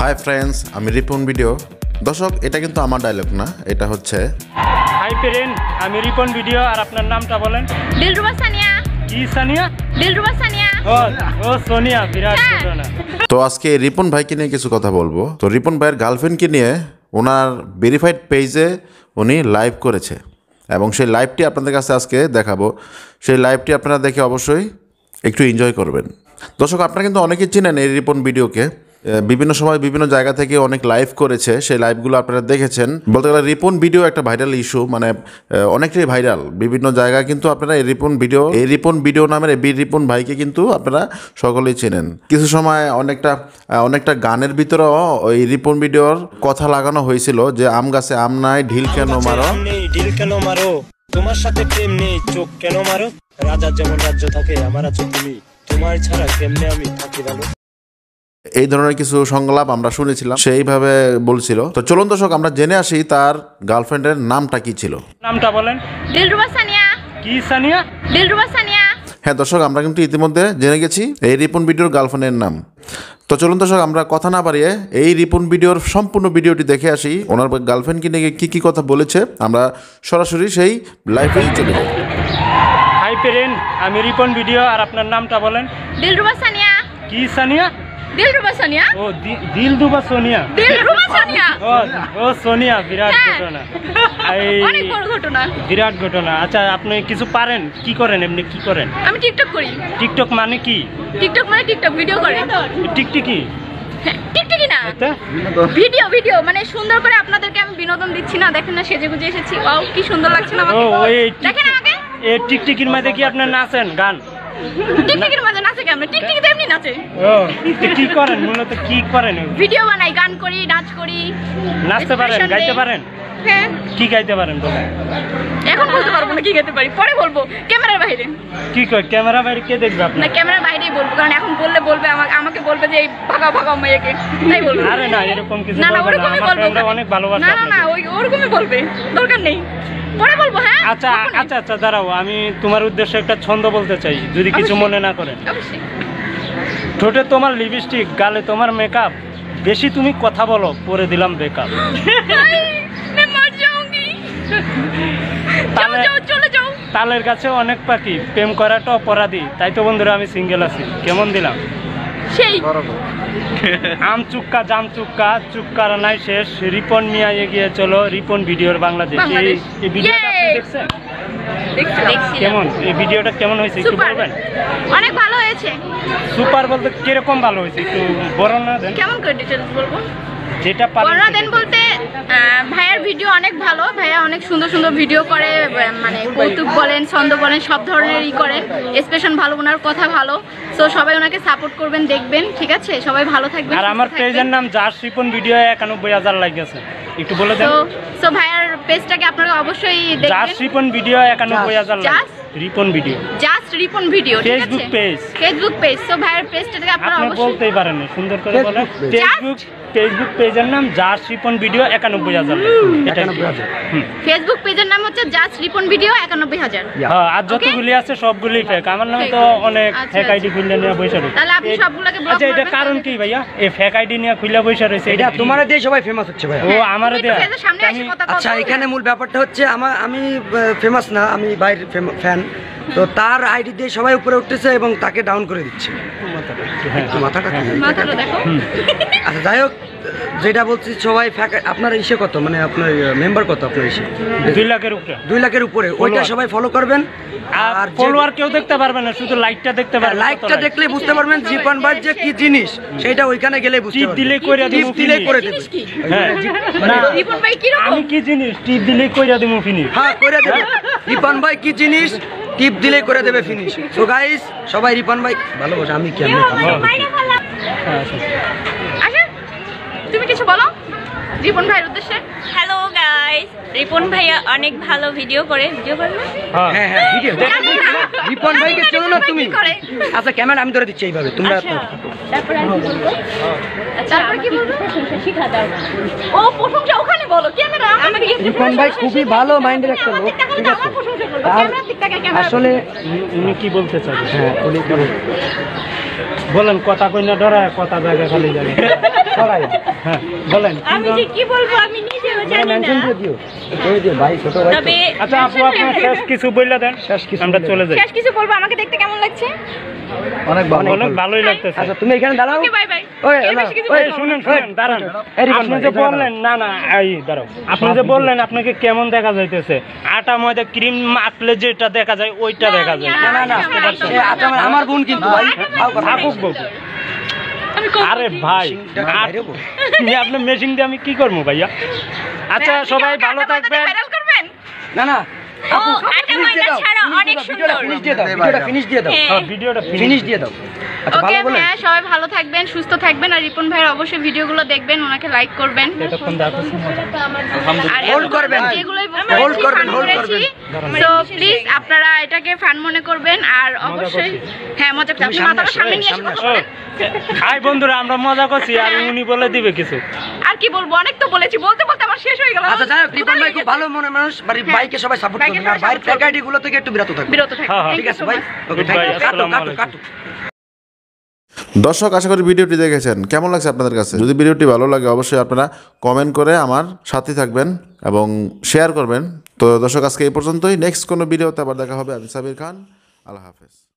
Hi friends, আমি Ripon video. দর্শক, এটা কিন্তু আমার ডায়লগ না, এটা হচ্ছে হাই ফ্রেন্ড, আমি রিপন ভিডিও। আর আপনার নামটা বলেন? দিলরুবা সানিয়া। কি সানিয়া? দিলরুবা সানিয়া। ও সোনিয়া, বিরাট ঘটনা। তো আজকে রিপন ভাইকে নিয়ে কিছু কথা বলবো। তো রিপন ভাইয়ের গার্লফ্রেন্ডকে নিয়ে ওনার ভেরিফাইড পেজে উনি লাইভ করেছে এবং সেই লাইভটি আপনাদের কাছে আজকে দেখাবো। সেই লাইভটি আপনারা দেখে অবশ্যই একটু এনজয় করবেন। দর্শক, আপনারা কিন্তু অনেকেই চিনেন এই রিপন ভিডিওকে। বিভিন্ন সময় বিভিন্ন জায়গা থেকে অনেক লাইভ করেছে, সেই লাইভগুলো আপনারা দেখেছেন। বলতে গেলে রিপন ভিডিও একটা ভাইরাল ইস্যু, মানে অনেকটাই ভাইরাল বিভিন্ন জায়গায়। কিন্তু আপনারা এই রিপন ভিডিও নামের এই রিপন ভাইকে কিন্তু আপনারা সকলেই চেনেন। কিছু সময় অনেকটা গানের ভিতরেও ওই রিপন ভিডিওর কথা লাগানো হয়েছিল যে আম গাছে আম নাই, ঢিল কেন মারো, তোমার সাথে প্রেম নেই, চোখ কেন মারো, রাজার যেমন রাজ্য থাকে আমার আছো তুমি, তোমার ছাড়া কেমনে আমি থাকি ভালো। এই ধরনের কিছু সংলাপ আমরা শুনেছিলাম, সেইভাবে বলছিল। তো চলুন দর্শক, আমরা জেনে আসি তার গার্লফ্রেন্ডের নামটা কি ছিল। নামটা বলেন? দিলরুবা সানিয়া। কি সানিয়া? দিলরুবা সানিয়া। হ্যাঁ দর্শক, আমরা কিন্তু ইতিমধ্যে জেনে গেছি এই রিপন ভিডিওর গার্লফ্রেন্ডের নাম। তো চলুন দর্শক, আমরা কথা না বাড়িয়ে এই রিপন ভিডিওর সম্পূর্ণ ভিডিওটি দেখে আসি। ওনার গার্লফ্রেন্ডকে নিয়ে কি কথা বলেছে আমরা সরাসরি সেই লাইভেই চলে যাই। হাই ফ্রেন্ড, আমি রিপন ভিডিও। আর আপনার নামটা বলেন? দিলরুবা সানিয়া। কি সানিয়া? দিলরুবা সানিয়া। ও দিলরুবা সোনিয়া। দিলরুবা সানিয়া। ও সোনিয়া, বিরাট ঘটনা। অনেক বড় ঘটনা। বিরাট ঘটনা। আচ্ছা, আপনি কিছু পারেন? কি করেন এমনি? কি করেন? আমি টিকটক করি। টিকটক মানে কি? টিকটক মানে টিকটক ভিডিও করে। টিকটিকি? টিকটকি না, ভিডিও মানে সুন্দর করে আপনাদেরকে আমি বিনোদন দিচ্ছি না। দেখেন না, সেজে গুজে এসেছি। ওয়াও, কি সুন্দর লাগছে না আমাকে? দেখেন আমাকে। এই টিকটিকির মধ্যে কি আপনি নাচেন গান? টিকটকের মধ্যে নাচে কেমন? টিকটকি তো এমনি নাচে। ও, কি করেন মূলত? কি করেন? ভিডিও বানাই, গান করি, নাচ করি। নাচতে পারেন? গাইতে পারেন? হ্যাঁ। কি গাইতে পারেন বলেন? এখন বলতে পারবো না কি গাইতে পারি, পরে বলবো ক্যামেরার বাইরে। কি কয় ক্যামেরা বাইরে? কে দেখবে আপনি? না, ক্যামেরার বাইরেই বলবো, কারণ এখন বলবে আমাকে বলবে যে এই ভাগাও মেয়েকে, তাই বলবো। আরে না, এরকম কিছু না না, বলবেন না। ওরকমই আমার বলবো। ফ্রেন্ডরা অনেক ভালোবাসে না আপনাকে। না, ওরকমই বলবে, দরকার নেই, পরে বলবো। হ্যাঁ আচ্ছা দাঁড়াও, আমি তোমার উদ্দেশ্যে একটা ছন্দ বলতে চাই, যদি কিছু মনে না করেন। অবশ্যই। ঠোঁটে তোমার লিপস্টিক, গালে তোমার মেকআপ, বেশি তুমি কথা বলো, পরে দিলাম বেকআপ। চলে যাও। তালের কাছে অনেক পাখি, প্রেম করাটা অপরাধী, তাই তো বন্ধুরা আমি সিঙ্গেল আছি। কেমন দিলাম? সেই আম চুক্কা জাম চুক্কা, চুক্কার নাই শেষ, রিপন মিয়া এগিয়ে চলো, রিপন ভিডিওর বাংলাদেশ। এই ভিডিওটা আপনি দেখছেন? দেখছি। কেমন এই ভিডিওটা কেমন হয়েছে একটু বলবেন? অনেক ভালো হয়েছে। সুপার বলতে কিরকম ভালো হয়েছে একটু বর্ণনা দেন। কেমন করে ডিটেইলস বলবো? যেটা পারেন বর্ণনা দেন বলতে, ভাইয়ার ভিডিও অনেক ভালো। ভাইয়া অনেক সুন্দর ভিডিও করে, মানে কৌতুক বলেন, ছন্দ বলেন, সব ধরনেরই করেন। এক্সপ্রেশন ভালো, ওনার কথা ভালো। সো সবাই ওনাকে সাপোর্ট করবেন, দেখবেন, ঠিক আছে? সবাই ভালো থাকবেন। আর আমার পেজের নাম জাস্ট রিপন ভিডিও, 91,000 লাইক আছে, একটু বলে দেন। সো ভাইয়ার পেজটাকে আপনারা অবশ্যই দেখবেন। Just Ripon video 91,000 like. Ripon video, just Ripon video, ঠিক আছে? Facebook page. সো ভাইয়ার পেজটাকে আপনারা অবশ্যই বলতেই পারেন, সুন্দর করে বলেন। ফেসবুক পেজের নাম just Ripon video 91,000 like. Facebook পেজের নাম হচ্ছে জাস্ট রিপন ভিডিও 91,000। হ্যাঁ, আর যতগুলি আছে সবগুলি ফেক। আমার নামে তো অনেক ফেক আইডি খুলে নিয়ে বসে রয়েছে। তাহলে আপনি সবগুলোকে ব্লক আচ্ছা, এটা কারণ কি ভাইয়া? এই ফেক আইডি নিয়ে খুলে বসে রয়েছে, এটা তোমার দিয়ে সবাই ফেমাস হচ্ছে ভাই। ও আমারে দেয়া। আচ্ছা, এখানে মূল ব্যাপারটা হচ্ছে আমি ফেমাস না, আমি বাইরের ফ্যান। তো তার আইডি দিয়ে সবাই উপরে উঠতেছে এবং তাকে ডাউন করে দিচ্ছে। মাথাটা দেখো। আচ্ছা, যাই হোক, যেটা বলছি, সবাই আপনার ইসে কত, মানে আপনার মেম্বার কত? আপনার ইসে 2 লাখের উপরে। 2 লাখের উপরে। ওইটা সবাই ফলো করবেন। আর ফলোয়ার কেউ দেখতে পারবে না, শুধু লাইকটা দেখতে পারবে। লাইকটা দেখলে বুঝতে পারবেন রিপন ভাই যে কি জিনিস, সেটা ওইখানে গেলে বুঝতে পারবেন। টিপ দিলে কইরা দিমু, দিলে করে দেবে। হ্যাঁ, না রিপন ভাই কি রকম? আমি কি জিনিস, টিপ দিলে কইরা দিমু ফিনিশ। হ্যাঁ, করে দেবে। রিপন ভাই কি জিনিস, টিপ দিলে করে দেবে ফিনিশ। সো গাইস, সবাই রিপন ভাই ভালোবাসে। আমি কি আচ্ছা, তুমি কিছু বলো রিপন ভাইয়ের উদ্দেশ্যে। হ্যালো গাইস, রিপন ভাইয়া অনেক ভালো ভিডিও করে। হ্যাঁ ভিডিও রিপন ভাইকে চেনো না তুমি? আচ্ছা, ক্যামেরা আমি ধরে দিচ্ছি এইভাবে, তোমরা তারপর আমি কি বলবো? তারপর কি বলবো? প্রশংসা শিখা দাও। ও প্রশংসা ওখানে বলো, ক্যামেরা। রিপন ভাই খুবই ভালো মাইন্ডের একটা লোক, ঠিক আছে? আসলে উনি কি বলতে চান? হ্যাঁ, উনি বলেন, কথা কই না ডরায়, কথা জায়গা খালি যাবে। হ্যাঁ বলেন আমি যে কি বলবো আমি নিজেও জানি না তবে আচ্ছা আপু আপনার শেষ কিছু বললে দেন আমরা চলে যাই শেষ কিছু বলবো, আমাকে দেখতে কেমন লাগছে? অনেক ভালো। অনেক ভালোই লাগতেছে আচ্ছা তুমি এখানে দাঁড়াও। Okay bye bye. ওই এর না, বেশি কিছু এই বলবো না। শুনুন দাঁড়ান রিপন আপনি ভাই, যে এখানে বললেন না না এই দাঁড়াও আপনি যে বললেন আপনাকে কেমন দেখা যাইতেছে আটা ময়দা ক্রিম মাখলে যেটা দেখা যায় ওইটা দেখা যায় না না না এ, আচ্ছা, আমার বোন কিন্তু ভাই থাকুক বউ। আরে ভাই আপনার মেশিন দিয়ে আমি কি করবো ভাইয়া আচ্ছা সবাই ভালো থাকবেন ভাইরাল করবেন? না না ও আটা ময়দা ছাড়া অনেক সুন্দর ফিনিশ দিয়ে দাও, ভিডিওটা ফিনিশ দিয়ে দাও, হ্যাঁ। ভিডিওটা ফিনিশ দিয়ে দাও। আচ্ছা ওকে ভালো বলেন। ভাইয়া, সবাই ভালো থাকবেন, সুস্থ থাকবেন, আর রিপন ভাইয়ের অবশ্যই ভিডিওগুলো দেখবেন, ওনাকে লাইক করবেন। এতক্ষণ দেখতেছি আর Hold করবেন। যেগুলোই Hold করবেন, hold করবেন। তো প্লিজ আপনারা এটাকে ফান মনে করবেন, আর অবশ্যই হ্যাঁ মজা করতে আপনি মাথাটা সামনে নিয়ে এসে কথা বলেন। হাই বন্ধুরা আমরা মজা করছি আর উনি বলে দিবে কিছু আর কি বলবো, অনেক তো বলেছি, বলতে বলতে আমার শেষ হয়ে গেল। আচ্ছা যাই হোক, রিপন ভাই খুব ভালো মনের মানুষ, বাইকে সবাই সাপোর্ট বাইকে করবেন, আর সবাই বাইরের support ফ্যাকাল্টি গুলো থেকে একটু বিরত থাকবেন। বিরত থাকবেন। হ্যাঁ, হ্যাঁ, Thank ঠিক you আছে so ভাই, much. Okay Goodbye, thank you. কাটো আসসালামু কাটো আলাইকুম। কাটো। দর্শক আশা করি ভিডিওটি দেখেছেন। কেমন লাগছে আপনাদের কাছে? যদি ভিডিওটি ভালো লাগে অবশ্যই আপনারা কমেন্ট করে আমার সাথে থাকবেন এবং শেয়ার করবেন। তো দর্শক আজকে এই পর্যন্তই। নেক্সট কোনো ভিডিওতে আবার দেখা হবে। আমি সাবির খান, আল্লাহ হাফেজ।